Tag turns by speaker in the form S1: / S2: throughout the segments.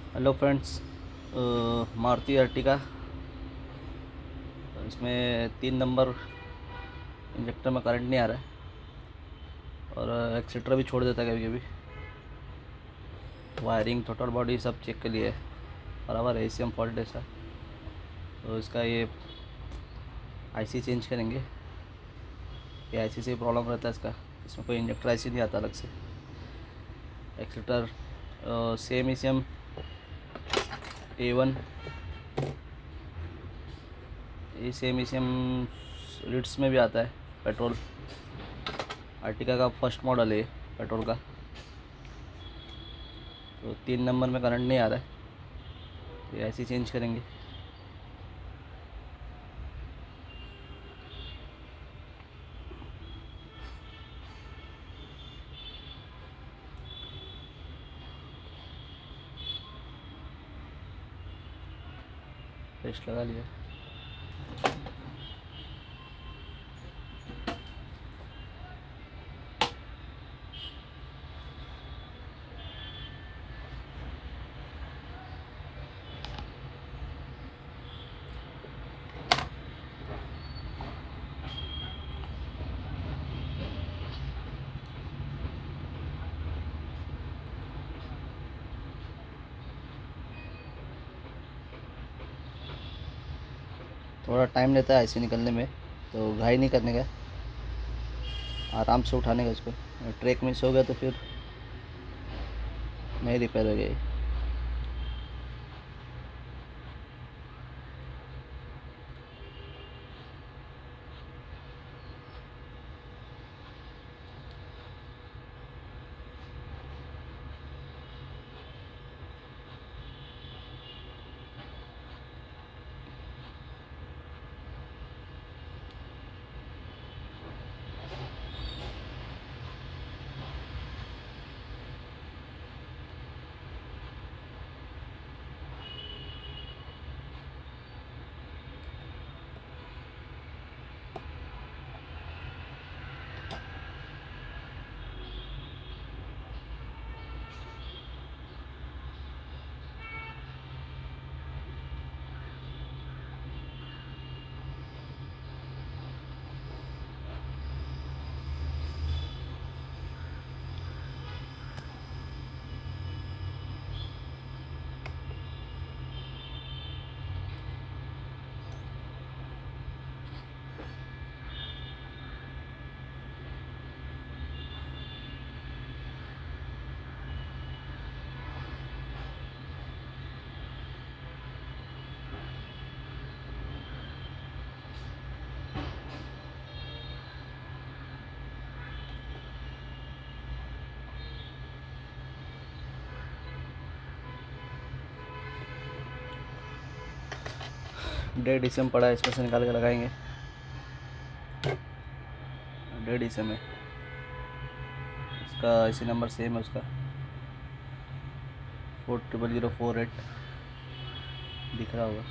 S1: Hello friends. Maruti Ertiga, इसमें 3 number injector में current नहीं आ रहा है और एक्सीटर भी छोड़ देता है कभी कभी। वायरिंग, टोटल बॉडी सब चेक के लिए बराबर है। ACM फॉल्ट है सर, तो इसका ये IC चेंज करेंगे। ये IC से प्रॉब्लम रहता है इसका। इसमें कोई इंजेक्टर IC नहीं आता अलग से। एक्सीटर सेम ECM A1, ये सेम ECM रिट्स में भी आता है। पेट्रोल अर्टिगा का फर्स्ट मॉडल है पेट्रोल का। तो 3 नंबर में करंट नहीं आ रहा है, तो ये IC चेंज करेंगे। पेस्ट लगा लिया। थोड़ा टाइम लेता है IC निकलने में, तो घाई नहीं करने का, आराम से उठाने का उसको। ट्रैक मिस हो गया तो फिर नहीं रिपेयर हो गई। डेढ़ ECM पड़ा है, इसमें से निकाल के लगाएंगे। डेढ़ ECM है इसका। IC नंबर सेम है उसका, 400048 दिख रहा होगा।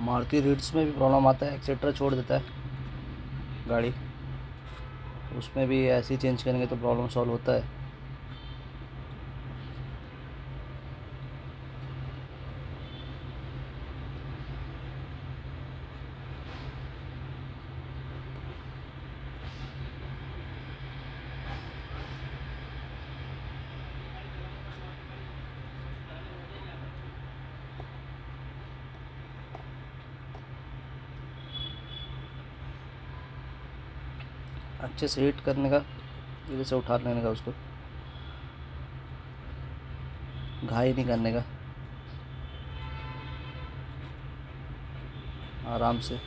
S1: मारुति रिट्स में भी प्रॉब्लम आता है, एक्सीटर छोड़ देता है गाड़ी। उसमें भी ऐसे ही चेंज करेंगे तो प्रॉब्लम सॉल्व होता है। अच्छे से हीट करने का, धीरे से उठा लेने का उसको, घाई नहीं करने का, आराम से।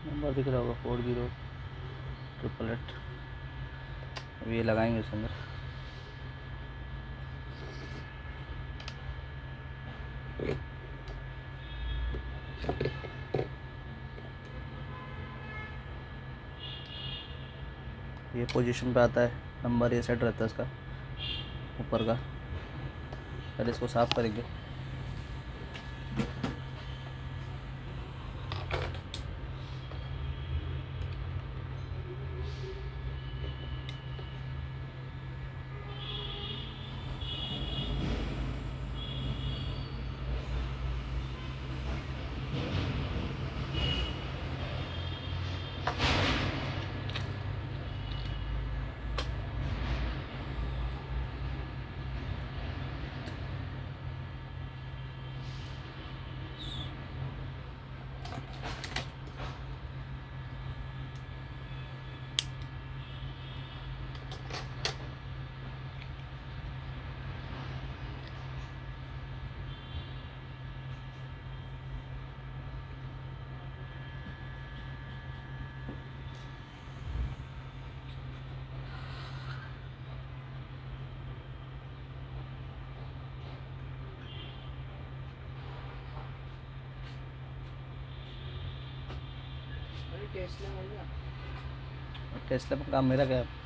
S1: नंबर दिख रहा होगा 40 888। अभी ये लगाएंगे उसके अंदर। ये पोजीशन पे आता है, नंबर ये सेट रहता है इसका ऊपर का। पहले इसको साफ़ करेंगे। टेस्ला में काम मेरा क्या है?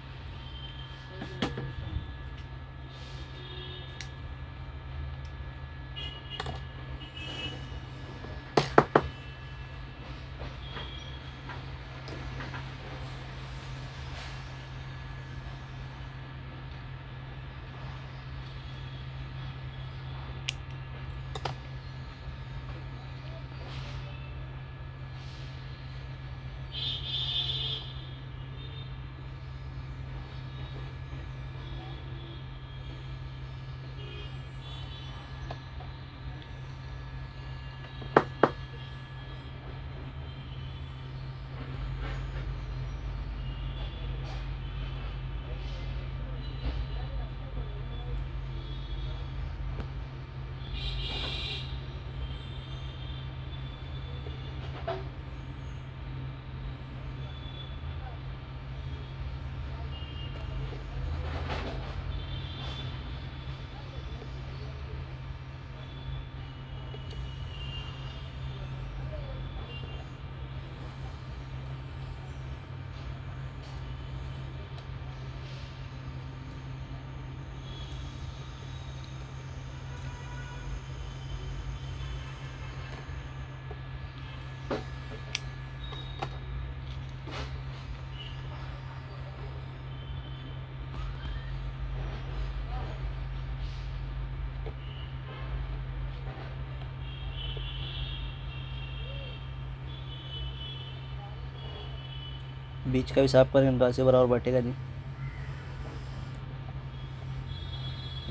S1: बीच का भी साफ करेंगे, गाछ से बराबर बैठेगा नहीं।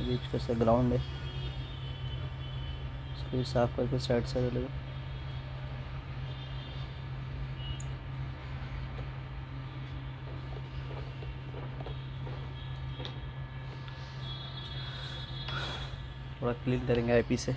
S1: बीच का से ग्राउंड है, इसको भी साफ करके साइड से लगेगा। थोड़ा क्लीन करेंगे आईपी से।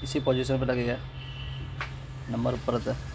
S1: इसी पोजीशन पे लगेगा, नंबर ऊपर आता है।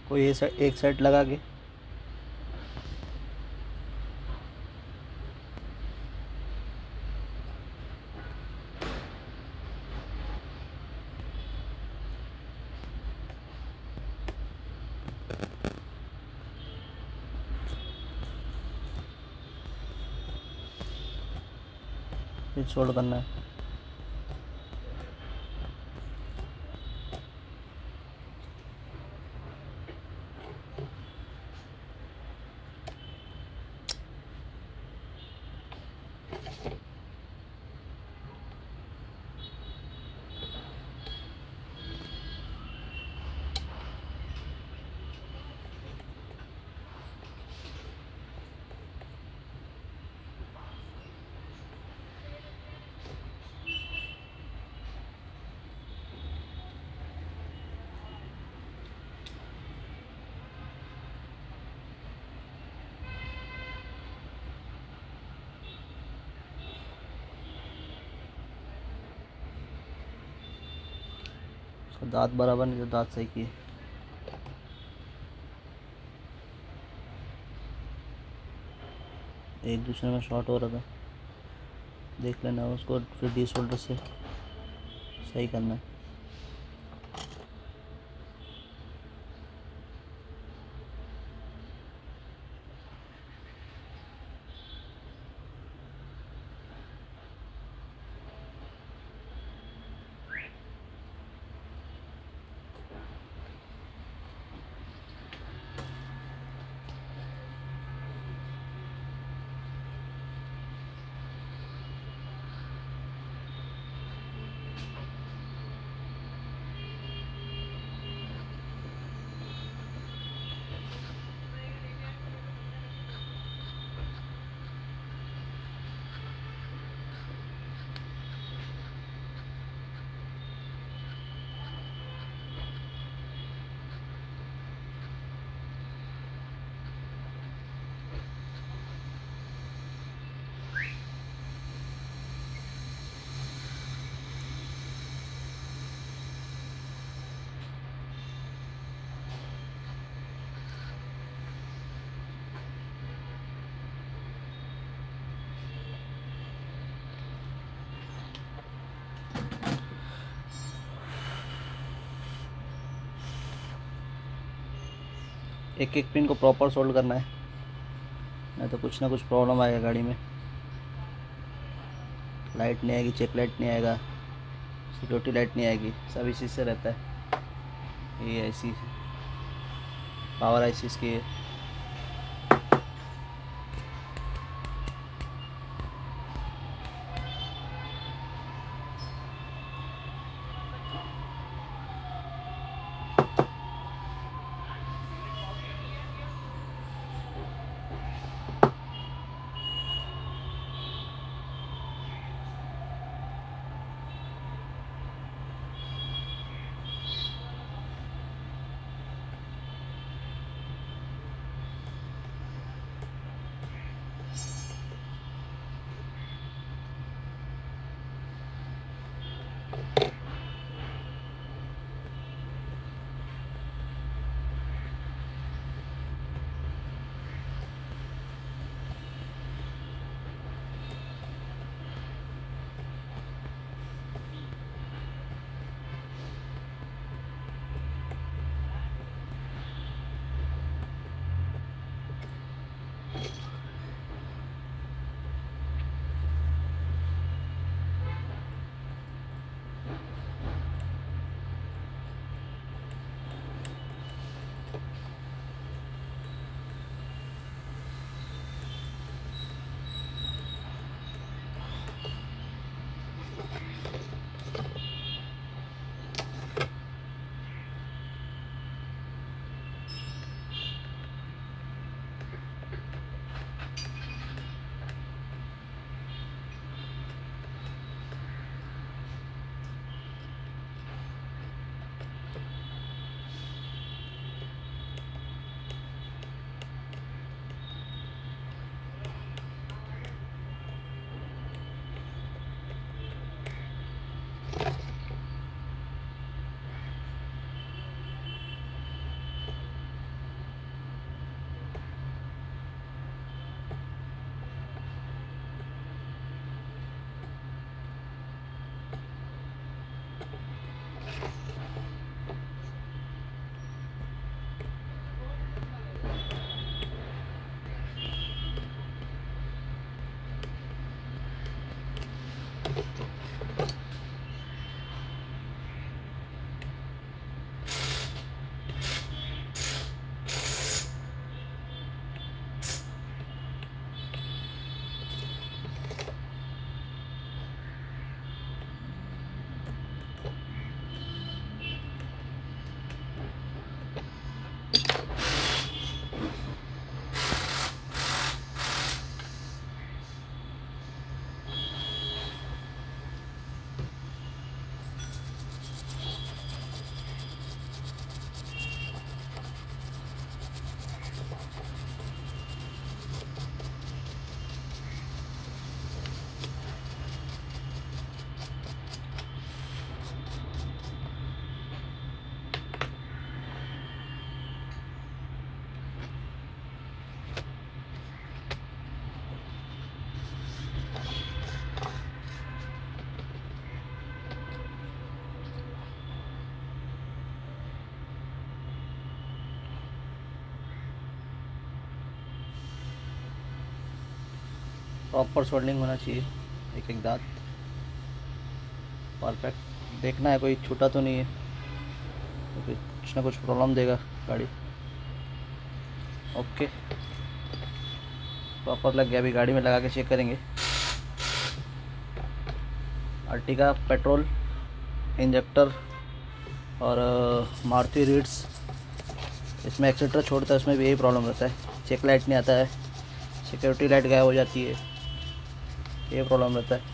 S1: कोई एक साइड लगा के फिर सोल्ड करना है। उसका दांत बराबर नहीं, तो दांत सही किए। एक दूसरे में शॉर्ट हो रहा था, देख लेना उसको, फिर डी शोल्डर से सही करना है। एक एक पिन को प्रॉपर सोल्ड करना है, नहीं तो कुछ ना कुछ प्रॉब्लम आएगा गाड़ी में। लाइट नहीं आएगी, चेक लाइट नहीं आएगा, सिक्योरिटी लाइट नहीं आएगी, सब इसी से रहता है। ये ऐसी पावर आईसीज की है। प्रॉपर सोल्डिंग होना चाहिए, एक एक दांत परफेक्ट देखना है, कोई छूटा तो नहीं है, क्योंकि कुछ ना कुछ प्रॉब्लम देगा गाड़ी। ओके, प्रॉपर लग गया, अभी गाड़ी में लगा के चेक करेंगे। अर्टिगा पेट्रोल इंजेक्टर और मारुति रीड्स, इसमें एक्सेट्रा छोड़ता है, उसमें भी यही प्रॉब्लम रहता है, चेक लाइट नहीं आता है, सिक्योरिटी लाइट गायब हो जाती है, ये प्रॉब्लम रहता है।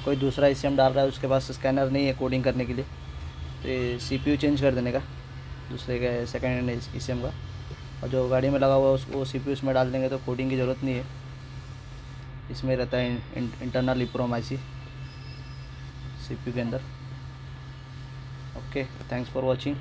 S1: कोई दूसरा ECM डाल रहा है, उसके पास स्कैनर नहीं है कोडिंग करने के लिए, तो ये CPU चेंज कर देने का दूसरे का सेकेंड हैंड ECM का, और जो गाड़ी में लगा हुआ है उसको CPU इसमें डाल देंगे तो कोडिंग की ज़रूरत नहीं है। इसमें रहता है इंटरनल EEPROM IC CPU के अंदर। Okay, thanks for watching.